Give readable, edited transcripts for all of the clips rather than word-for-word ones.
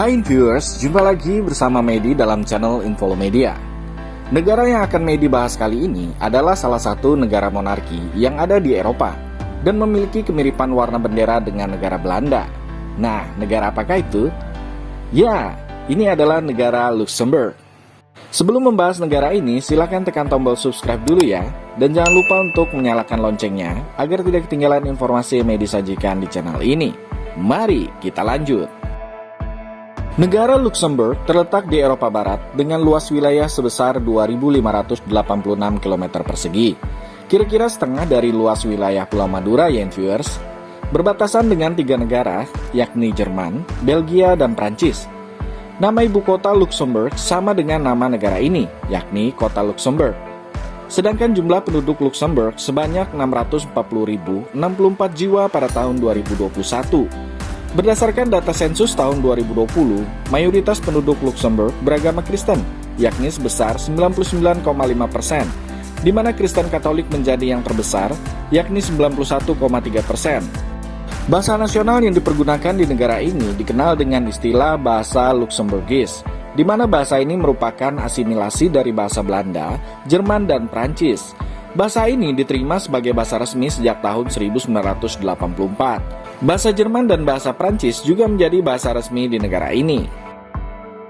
Hai viewers, jumpa lagi bersama Medi dalam channel Infomedia. Negara yang akan Medi bahas kali ini adalah salah satu negara monarki yang ada di Eropa dan memiliki kemiripan warna bendera dengan negara Belanda. Nah, negara apakah itu? Ya, ini adalah negara Luxembourg. Sebelum membahas negara ini, silakan tekan tombol subscribe dulu ya. Dan jangan lupa untuk menyalakan loncengnya agar tidak ketinggalan informasi yang Medi sajikan di channel ini. Mari kita lanjut. Negara Luxembourg terletak di Eropa Barat dengan luas wilayah sebesar 2.586 km persegi. Kira-kira setengah dari luas wilayah Pulau Madura ya viewers. Berbatasan dengan 3 negara, yakni Jerman, Belgia, dan Prancis. Nama ibu kota Luxembourg sama dengan nama negara ini, yakni Kota Luxembourg. Sedangkan jumlah penduduk Luxembourg sebanyak 640.064 jiwa pada tahun 2021. Berdasarkan data sensus tahun 2020, mayoritas penduduk Luxembourg beragama Kristen, yakni sebesar 99,5%, di mana Kristen Katolik menjadi yang terbesar, yakni 91,3%. Bahasa nasional yang dipergunakan di negara ini dikenal dengan istilah bahasa Luxembourgis, di mana bahasa ini merupakan asimilasi dari bahasa Belanda, Jerman, dan Prancis. Bahasa ini diterima sebagai bahasa resmi sejak tahun 1984. Bahasa Jerman dan bahasa Prancis juga menjadi bahasa resmi di negara ini.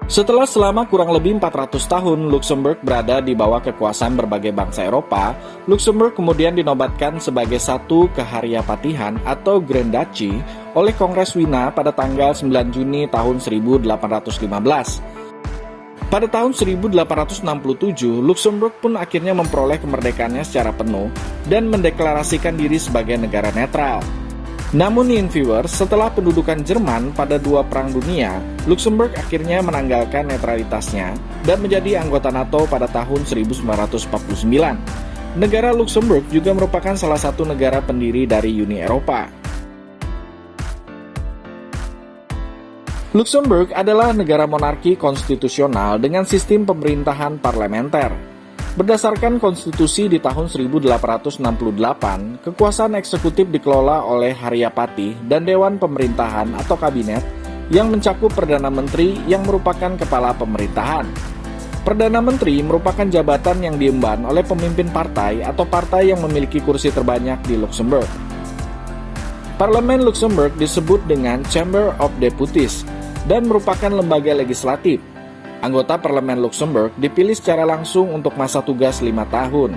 Setelah selama kurang lebih 400 tahun Luxembourg berada di bawah kekuasaan berbagai bangsa Eropa, Luxembourg kemudian dinobatkan sebagai satu kehariapatihan atau Grand Duchy oleh Kongres Wina pada tanggal 9 Juni tahun 1815. Pada tahun 1867, Luxembourg pun akhirnya memperoleh kemerdekaannya secara penuh dan mendeklarasikan diri sebagai negara netral. Namun viewers, setelah pendudukan Jerman pada 2 perang dunia, Luxembourg akhirnya menanggalkan netralitasnya dan menjadi anggota NATO pada tahun 1949. Negara Luxembourg juga merupakan salah satu negara pendiri dari Uni Eropa. Luxembourg adalah negara monarki konstitusional dengan sistem pemerintahan parlementer. Berdasarkan konstitusi di tahun 1868, kekuasaan eksekutif dikelola oleh Hariapati dan Dewan Pemerintahan atau Kabinet yang mencakup Perdana Menteri yang merupakan kepala pemerintahan. Perdana Menteri merupakan jabatan yang diemban oleh pemimpin partai atau partai yang memiliki kursi terbanyak di Luxembourg. Parlemen Luxembourg disebut dengan Chamber of Deputies dan merupakan lembaga legislatif. Anggota Parlemen Luxembourg dipilih secara langsung untuk masa tugas 5 tahun.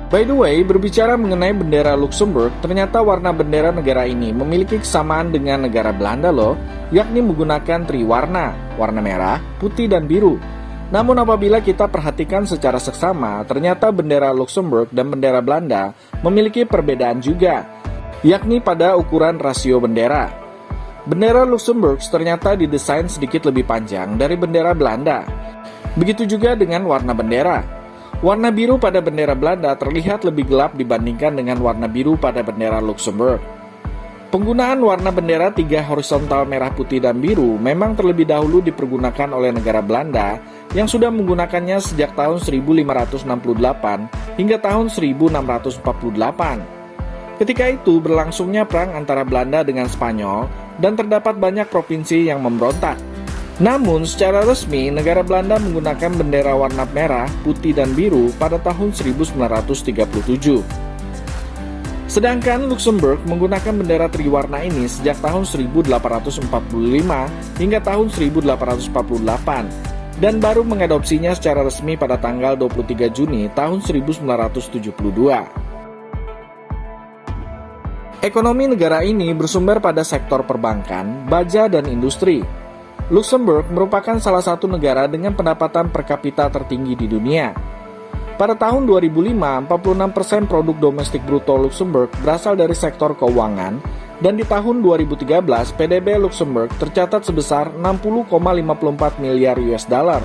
By the way, berbicara mengenai bendera Luxembourg, ternyata warna bendera negara ini memiliki kesamaan dengan negara Belanda loh, yakni menggunakan triwarna, warna merah, putih, dan biru. Namun apabila kita perhatikan secara seksama, ternyata bendera Luxembourg dan bendera Belanda memiliki perbedaan juga, yakni pada ukuran rasio bendera. Bendera Luxembourg ternyata didesain sedikit lebih panjang dari bendera Belanda. Begitu juga dengan warna bendera. Warna biru pada bendera Belanda terlihat lebih gelap dibandingkan dengan warna biru pada bendera Luxembourg. Penggunaan warna bendera 3 horizontal merah, putih, dan biru memang terlebih dahulu dipergunakan oleh negara Belanda yang sudah menggunakannya sejak tahun 1568 hingga tahun 1648. Ketika itu berlangsungnya perang antara Belanda dengan Spanyol dan terdapat banyak provinsi yang memberontak. Namun secara resmi negara Belanda menggunakan bendera warna merah, putih, dan biru pada tahun 1937. Sedangkan Luxembourg menggunakan bendera triwarna ini sejak tahun 1845 hingga tahun 1848 dan baru mengadopsinya secara resmi pada tanggal 23 Juni tahun 1972. Ekonomi negara ini bersumber pada sektor perbankan, baja, dan industri. Luxembourg merupakan salah satu negara dengan pendapatan per kapita tertinggi di dunia. Pada tahun 2005, 46% produk domestik bruto Luxembourg berasal dari sektor keuangan, dan di tahun 2013, PDB Luxembourg tercatat sebesar 60,54 miliar US dollar.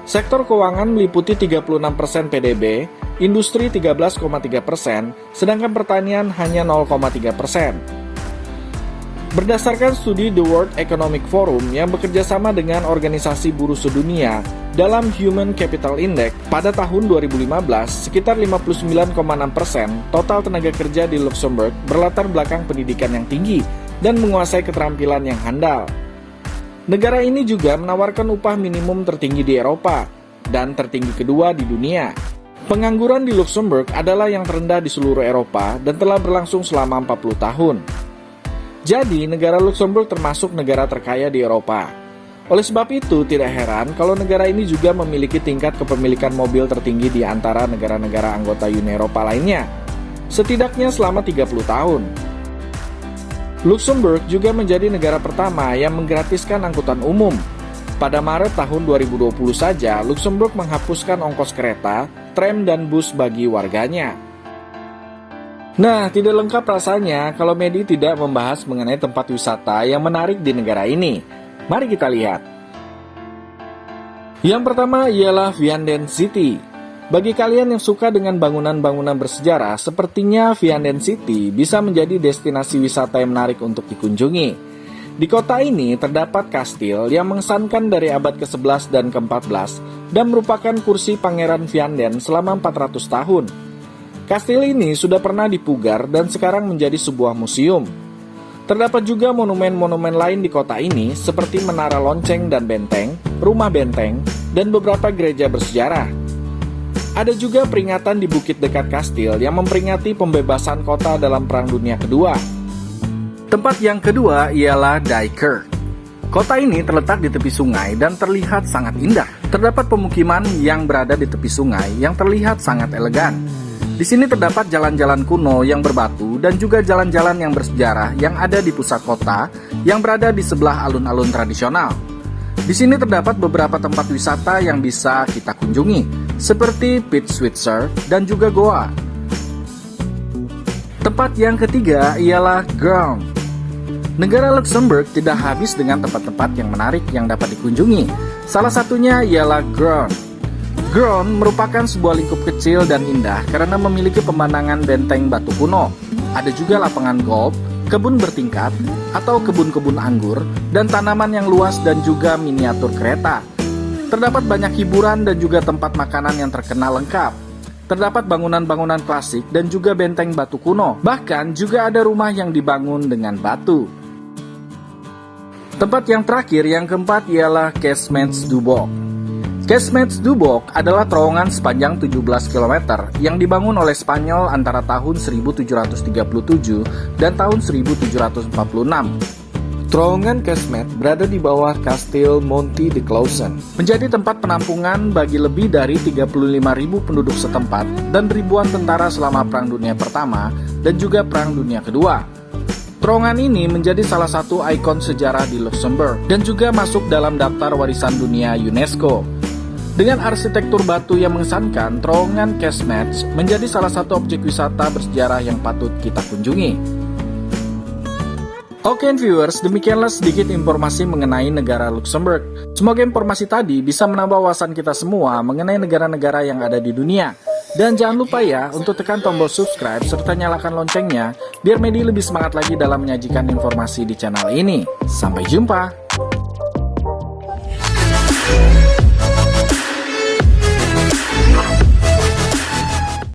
Sektor keuangan meliputi 36% PDB, industri 13,3%, sedangkan pertanian hanya 0,3%. Berdasarkan studi The World Economic Forum yang bekerja sama dengan Organisasi Buruh Sedunia dalam Human Capital Index pada tahun 2015, sekitar 59,6% total tenaga kerja di Luxembourg berlatar belakang pendidikan yang tinggi dan menguasai keterampilan yang handal. Negara ini juga menawarkan upah minimum tertinggi di Eropa dan tertinggi kedua di dunia. Pengangguran di Luxembourg adalah yang terendah di seluruh Eropa dan telah berlangsung selama 40 tahun. Jadi, negara Luxembourg termasuk negara terkaya di Eropa. Oleh sebab itu, tidak heran kalau negara ini juga memiliki tingkat kepemilikan mobil tertinggi di antara negara-negara anggota Uni Eropa lainnya, setidaknya selama 30 tahun. Luxembourg juga menjadi negara pertama yang menggratiskan angkutan umum. Pada Maret tahun 2020 saja, Luxembourg menghapuskan ongkos kereta, tram, dan bus bagi warganya. Nah, tidak lengkap rasanya kalau Medi tidak membahas mengenai tempat wisata yang menarik di negara ini. Mari kita lihat. Yang pertama ialah Vianden City. Bagi kalian yang suka dengan bangunan-bangunan bersejarah, sepertinya Vianden City bisa menjadi destinasi wisata yang menarik untuk dikunjungi. Di kota ini terdapat kastil yang mengesankan dari abad ke-11 dan ke-14 dan merupakan kursi Pangeran Vianden selama 400 tahun. Kastil ini sudah pernah dipugar dan sekarang menjadi sebuah museum. Terdapat juga monumen-monumen lain di kota ini seperti Menara Lonceng dan Benteng, Rumah Benteng, dan beberapa gereja bersejarah. Ada juga peringatan di bukit dekat kastil yang memperingati pembebasan kota dalam Perang Dunia Kedua. Tempat yang kedua ialah Dijkerk. Kota ini terletak di tepi sungai dan terlihat sangat indah. Terdapat pemukiman yang berada di tepi sungai yang terlihat sangat elegan. Di sini terdapat jalan-jalan kuno yang berbatu dan juga jalan-jalan yang bersejarah yang ada di pusat kota yang berada di sebelah alun-alun tradisional. Di sini terdapat beberapa tempat wisata yang bisa kita kunjungi, seperti Piet Switzer dan juga Goa. Tempat yang ketiga ialah Groen. Negara Luxembourg tidak habis dengan tempat-tempat yang menarik yang dapat dikunjungi. Salah satunya ialah Groen. Groen merupakan sebuah lingkup kecil dan indah karena memiliki pemandangan benteng batu kuno. Ada juga lapangan golf, kebun bertingkat, atau kebun-kebun anggur, dan tanaman yang luas dan juga miniatur kereta. Terdapat banyak hiburan dan juga tempat makanan yang terkenal lengkap. Terdapat bangunan-bangunan klasik dan juga benteng batu kuno. Bahkan juga ada rumah yang dibangun dengan batu. Tempat yang terakhir, yang keempat, ialah Casemates du Bock. Casemates du Bock adalah terowongan sepanjang 17 km yang dibangun oleh Spanyol antara tahun 1737 dan tahun 1746. Terowongan Casemates berada di bawah Kastil Monty de Clausen, menjadi tempat penampungan bagi lebih dari 35.000 penduduk setempat dan ribuan tentara selama Perang Dunia Pertama dan juga Perang Dunia Kedua. Terowongan ini menjadi salah satu ikon sejarah di Luxembourg dan juga masuk dalam daftar warisan dunia UNESCO. Dengan arsitektur batu yang mengesankan, terowongan Casemates menjadi salah satu objek wisata bersejarah yang patut kita kunjungi. Oke viewers, demikianlah sedikit informasi mengenai negara Luxembourg. Semoga informasi tadi bisa menambah wawasan kita semua mengenai negara-negara yang ada di dunia. Dan jangan lupa ya untuk tekan tombol subscribe serta nyalakan loncengnya biar Medi lebih semangat lagi dalam menyajikan informasi di channel ini. Sampai jumpa!